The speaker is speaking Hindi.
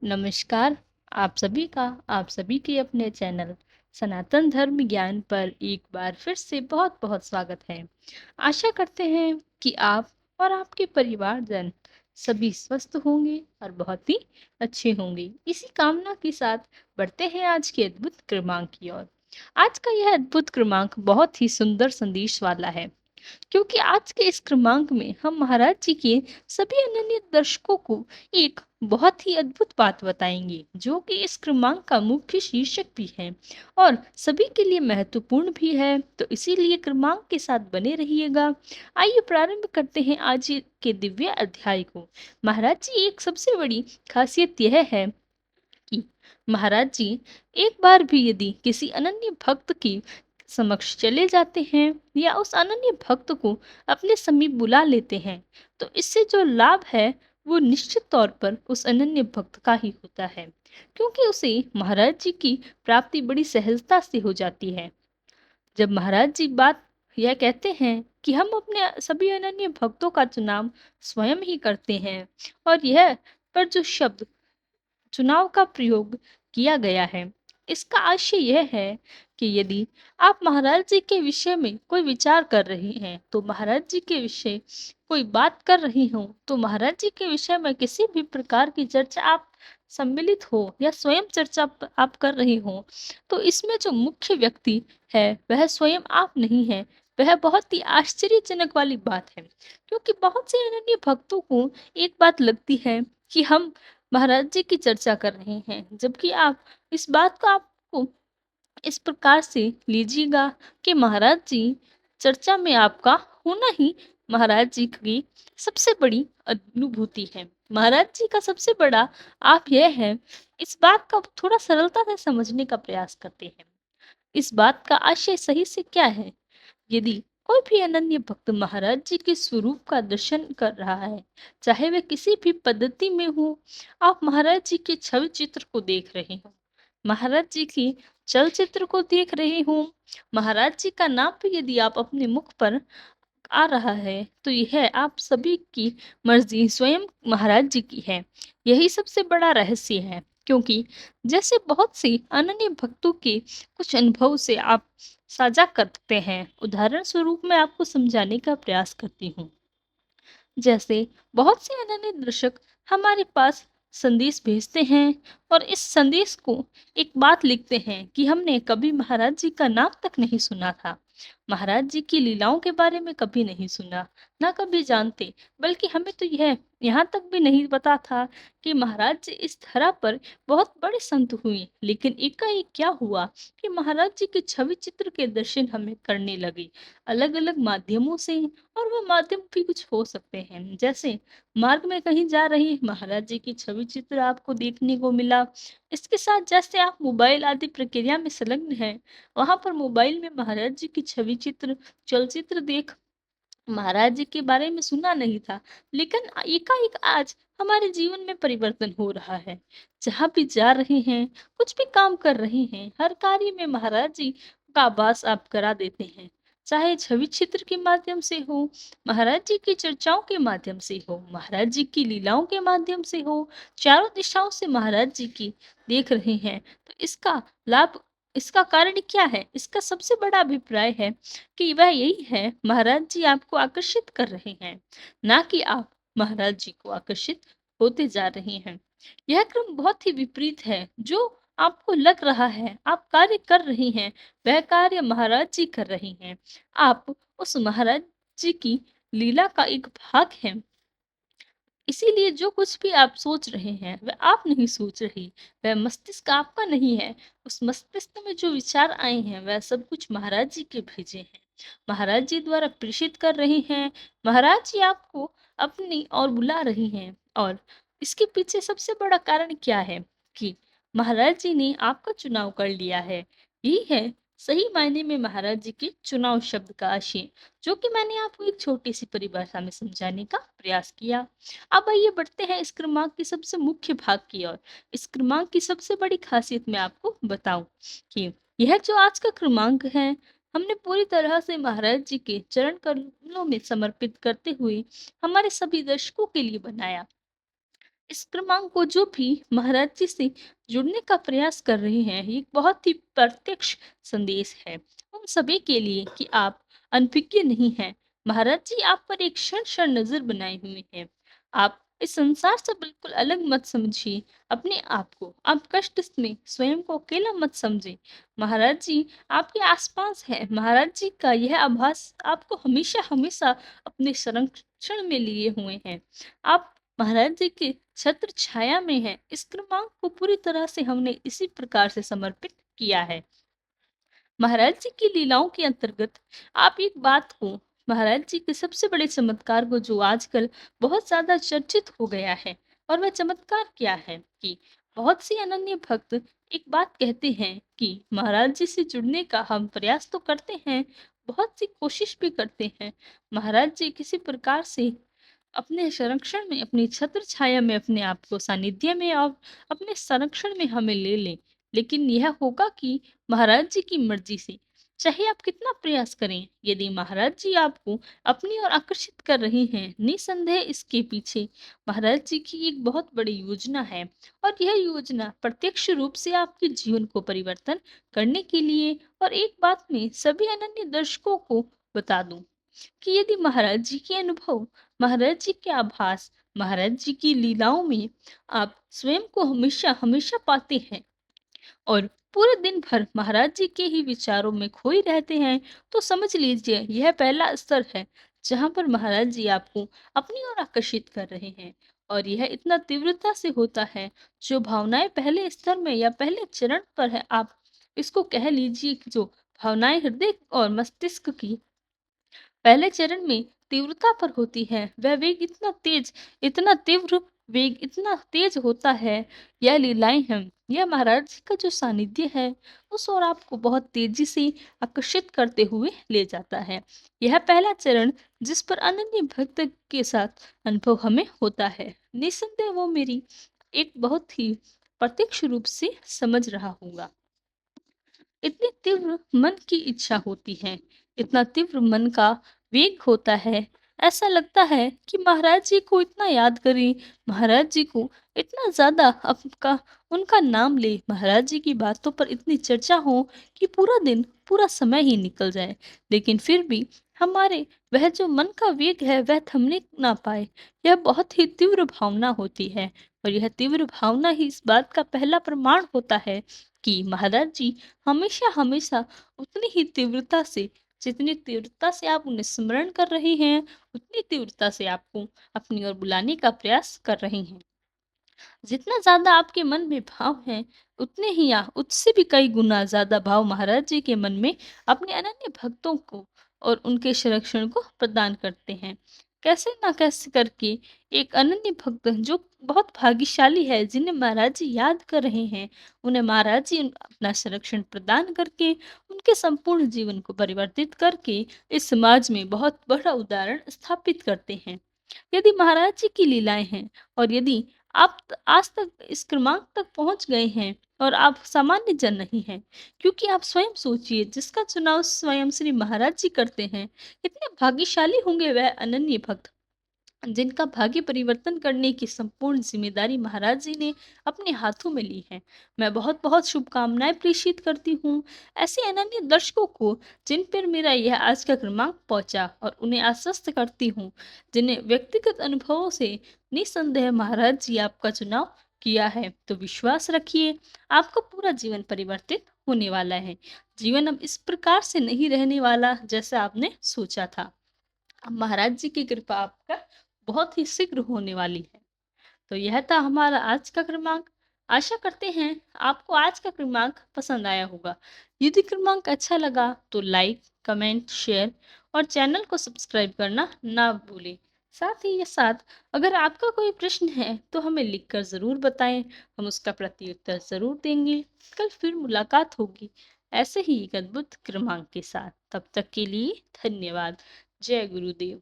नमस्कार। आप सभी के अपने चैनल सनातन धर्म ज्ञान पर एक बार फिर से बहुत बहुत स्वागत है। आशा करते हैं कि आप और आपके परिवारजन सभी स्वस्थ होंगे और बहुत ही अच्छे होंगे। इसी कामना के साथ बढ़ते हैं आज के अद्भुत क्रमांक की ओर। आज का यह अद्भुत क्रमांक बहुत ही सुंदर संदेश वाला है, क्योंकि आज के इस क्रमांक में हम महाराज जी के सभी अनन्य दर्शकों को एक बहुत ही अद्भुत बात बताएंगे, जो कि इस क्रमांक का मुख्य शीर्षक भी है और सभी के लिए महत्वपूर्ण भी है। तो इसीलिए क्रमांक के साथ बने रहिएगा। आइए प्रारंभ करते हैं आज के दिव्य अध्याय को। महाराज जी एक सबसे बड़ी खासियत यह है कि महाराज जी एक बार भी यदि किसी अनन्य भक्त की समक्ष चले जाते हैं या उस अनन्य भक्त को अपने समीप बुला लेते हैं, तो इससे जो लाभ है वो निश्चित तौर पर उस अनन्य भक्त का ही होता है, क्योंकि उसे महाराज जी की प्राप्ति बड़ी सहजता से हो जाती है। जब महाराज जी बात यह कहते हैं कि हम अपने सभी अनन्य भक्तों का चुनाव स्वयं ही करते हैं, और यह पर जो शब्द चुनाव का प्रयोग किया गया है, इसका आशय यह है कि यदि आप महाराज जी के विषय में कोई विचार कर रहे हैं, तो महाराज जी के विषय कोई बात कर रही हो, तो महाराज जी के विषय में किसी भी प्रकार की चर्चा आप सम्मिलित हो या स्वयं चर्चा आप कर रही हो, तो इसमें जो मुख्य व्यक्ति है वह स्वयं आप नहीं है। वह बहुत ही आश्चर्यजनक वाली बात है, क्योंकि बहुत से अनन्य भक्तों को एक बात लगती है कि हम महाराज जी की चर्चा कर रहे हैं, जबकि आप इस बात को आपको इस प्रकार से लीजिएगा कि महाराज जी चर्चा में आपका होना ही महाराज जी की सबसे बड़ी अनुभूति है। महाराज जी का सबसे बड़ा आप यह है, इस बात का थोड़ा सरलता से समझने का प्रयास करते हैं। इस बात का आशय सही से क्या है? यदि कोई भी अनन्य भक्त महाराज जी के स्वरूप का दर्शन कर रहा है, चाहे वह किसी भी पद्धति में हो, आप महाराज जी के छवि चित्र को देख रहे हो, महाराज जी की चलचित्र को देख रहे हो, महाराज जी का नाम भी यदि आप अपने मुख पर आ रहा है, तो यह आप सभी की मर्जी स्वयं महाराज जी की है। यही सबसे बड़ा रहस्य है, क्योंकि जैसे बहुत सी अनन्य भक्तों के कुछ अनुभव से आप साझा करते हैं, उदाहरण स्वरूप मैं आपको समझाने का प्रयास करती हूँ। जैसे बहुत से अनन्य दर्शक हमारे पास संदेश भेजते हैं और इस संदेश को एक बात लिखते हैं कि हमने कभी महाराज जी का नाम तक नहीं सुना था, महाराज जी की लीलाओं के बारे में कभी नहीं सुना, ना कभी जानते, बल्कि हमें तो यह यहाँ तक भी नहीं पता था कि महाराज जी इस धरा पर बहुत बड़े संत हुए। लेकिन एकाएक क्या हुआ कि महाराज जी के छवि चित्र के दर्शन हमें करने लगे, अलग अलग माध्यमों से। और वह माध्यम भी कुछ हो सकते हैं, जैसे मार्ग में कहीं जा रही महाराज जी की छवि चित्र आपको देखने को मिला। इसके साथ जैसे आप मोबाइल आदि प्रक्रिया में संलग्न हैं, वहां पर मोबाइल में महाराज जी की छवि चित्र चलचित्र देख महाराज जी के बारे में सुना नहीं था, लेकिन एकाएक आज हमारे जीवन में परिवर्तन हो रहा है। जहाँ भी जा रहे हैं, कुछ भी काम कर रहे हैं, हर कार्य में महाराज जी का आभास आप करा देते हैं। चाहे छवि चित्र के माध्यम से हो, महाराज जी की चर्चाओं के माध्यम से हो, महाराज जी की लीलाओं के माध्यम से हो, चारों दिशाओं से महाराज जी की देख रहे हैं। तो इसका कारण क्या है? इसका सबसे बड़ा अभिप्राय है कि वह यही है, महाराज जी आपको आकर्षित कर रहे हैं, ना कि आप महाराज जी को आकर्षित होते जा रहे हैं। यह क्रम बहुत ही विपरीत है। जो आपको लग रहा है आप कार्य कर रही हैं, वह कार्य महाराज जी कर रहे हैं। आप उस महाराज जी की लीला का एक भाग हैं। इसीलिए जो कुछ भी आप सोच रहे हैं वह आप नहीं सोच रही, वह मस्तिष्क आपका नहीं है। उस मस्तिष्क में जो विचार आए हैं वह सब कुछ महाराज जी के भेजे हैं, महाराज जी द्वारा प्रेषित कर रहे हैं। महाराज जी आपको अपनी ओर बुला रही हैं, और इसके पीछे सबसे बड़ा कारण क्या है कि महाराज जी ने आपका चुनाव कर लिया है। यही है सही मायने में महाराज जी के चुनाव शब्द का आशय, जो कि मैंने आपको एक छोटी सी परिभाषा में समझाने का प्रयास किया। अब आइए बढ़ते हैं इस क्रमांक के सबसे मुख्य भाग की ओर। इस क्रमांक की सबसे बड़ी खासियत मैं आपको बताऊं कि यह जो आज का क्रमांक है, हमने पूरी तरह से महाराज जी के चरण कमलों में समर्पित करते हुए हमारे सभी दर्शकों के लिए बनाया। इस क्रमांक को जो भी महाराज जी से जुड़ने का प्रयास कर रहे हैं, ये एक बहुत ही प्रत्यक्ष संदेश है उन सभी के लिए कि आप अनभिज्ञ नहीं हैं। महाराज जी आप पर एक क्षण क्षण नजर बनाए हुए हैं। आप इस संसार से बिल्कुल अलग मत समझिए अपने आप को। आप कष्ट में स्वयं को अकेला मत समझे। महाराज जी आपके आसपास है। महाराज जी का यह आभास आपको हमेशा हमेशा अपने संरक्षण में लिए हुए हैं। आप महाराज जी के छत्र छाया में है। इस क्रमांक को पूरी तरह से हमने इसी प्रकार से समर्पित किया है। महाराज जी की लीलाओं के अंतर्गत आप एक बात को, महाराज जी के सबसे बड़े चमत्कार को जो आजकल बहुत ज्यादा चर्चित हो गया है, और वह चमत्कार क्या है कि बहुत सी अनन्य भक्त एक बात कहते हैं कि महाराज जी से जुड़ने का हम प्रयास तो करते हैं, बहुत सी कोशिश भी करते हैं, महाराज जी किसी प्रकार से अपने संरक्षण में, अपनी छत्र छाया में, अपने आप को सानिध्य में और अपने संरक्षण में हमें ले लें। लेकिन यह होगा कि महाराज जी की मर्जी से। चाहे आप कितना प्रयास करें, यदि महाराज जी आपको अपनी ओर आकर्षित कर रहे हैं, निसंदेह इसके पीछे महाराज जी की एक बहुत बड़ी योजना है। और यह योजना प्रत्यक्ष रूप से आपके जीवन को परिवर्तन करने के लिए। और एक बात मैं सभी अनन्य दर्शकों को बता दूं कि यदि महाराज जी के अनुभव, महाराज जी के आभास, महाराज जी की लीलाओं में आप स्वयं को हमेशा हमेशा पाते हैं और पूरे दिन भर महाराज जी के ही विचारों में खोए रहते हैं, तो समझ लीजिए यह पहला स्तर है जहां पर महाराज जी आपको अपनी ओर आकर्षित कर रहे हैं। और यह इतना तीव्रता से होता है, जो भावनाएं पहले स्तर में या पहले चरण पर है, आप इसको कह लीजिए कि जो भावनाएं हृदय और मस्तिष्क की पहले चरण में तीव्रता पर होती है, वह वेग इतना तेज, इतना तीव्र वेग इतना तेज होता है। यह लीलाएं हैं, यह महाराज जी का जो सानिध्य है, उस ओर आपको बहुत तेजी से आकर्षित करते हुए ले जाता है। यह पहला चरण जिस पर अनन्य भक्त के साथ अनुभव हमें होता है, निस्संदेह वो मेरी एक बहुत ही प्रत्यक्ष रूप से समझ रहा होगा। इतनी तीव्र मन की इच्छा होती है, इतना तीव्र मन का वेग होता है। ऐसा लगता है कि महाराज जी को इतना याद करें, महाराज जी को इतना ज़्यादा आपका उनका नाम ले, महाराज जी की बातों पर इतनी चर्चा हो कि पूरा दिन, पूरा समय ही निकल जाए। लेकिन फिर भी हमारे वह जो मन का वेग है, वह थमने ना पाए। यह बहुत ही तीव्र भावना होती है, और यह तीव्र भावना ही इस बात का पहला प्रमाण होता है कि महाराज जी हमेशा हमेशा उतनी ही तीव्रता से, जितनी तीव्रता से आप उन्हें स्मरण कर रहे हैं, उतनी तीव्रता से आपको अपनी ओर बुलाने का प्रयास कर रहे हैं। जितना ज्यादा आपके मन में भाव है, उतने ही या उससे भी कई गुना ज्यादा भाव महाराज जी के मन में अपने अनन्य भक्तों को और उनके संरक्षण को प्रदान करते हैं। कैसे ना कैसे करके एक अनन्य भक्त जो बहुत भाग्यशाली है, जिन्हें महाराज जी याद कर रहे हैं, उन्हें महाराज जी अपना संरक्षण प्रदान करके उनके संपूर्ण जीवन को परिवर्तित करके इस समाज में बहुत बड़ा उदाहरण स्थापित करते हैं। यदि महाराज जी की लीलाएं हैं, और यदि आप आज तक इस क्रमांक तक पहुंच गए हैं और आप सामान्य जन नहीं हैं, क्योंकि आप स्वयं सोचिए जिसका चुनाव स्वयं श्री महाराज जी करते हैं, कितने भाग्यशाली होंगे वह अनन्य भक्त जिनका भाग्य परिवर्तन करने की संपूर्ण जिम्मेदारी महाराज जी ने अपने हाथों में ली है। मैं बहुत बहुत शुभकामनाएं प्रेषित करती हूँ ऐसे अनन्य दर्शकों को जिन पर मेरा यह आज का क्रमांक पहुंचा, और उन्हें आश्वस्त करती हूँ जिन्हें व्यक्तिगत अनुभवों से निसंदेह महाराज जी आपका चुनाव किया है, तो विश्वास रखिए आपका पूरा जीवन परिवर्तित होने वाला है। जीवन अब इस प्रकार से नहीं रहने वाला जैसा आपने सोचा था। अब महाराज जी की कृपा आपका बहुत ही शीघ्र होने वाली है। तो यह था हमारा आज का क्रमांक। आशा करते हैं आपको आज का क्रमांक पसंद आया होगा। यदि क्रमांक अच्छा लगा तो लाइक, कमेंट, शेयर और चैनल को सब्सक्राइब करना ना भूलें। साथ ही ये साथ अगर आपका कोई प्रश्न है तो हमें लिखकर ज़रूर बताएं, हम उसका प्रत्युत्तर ज़रूर देंगे। कल फिर मुलाकात होगी ऐसे ही एक अद्भुत क्रमांक के साथ। तब तक के लिए धन्यवाद। जय गुरुदेव।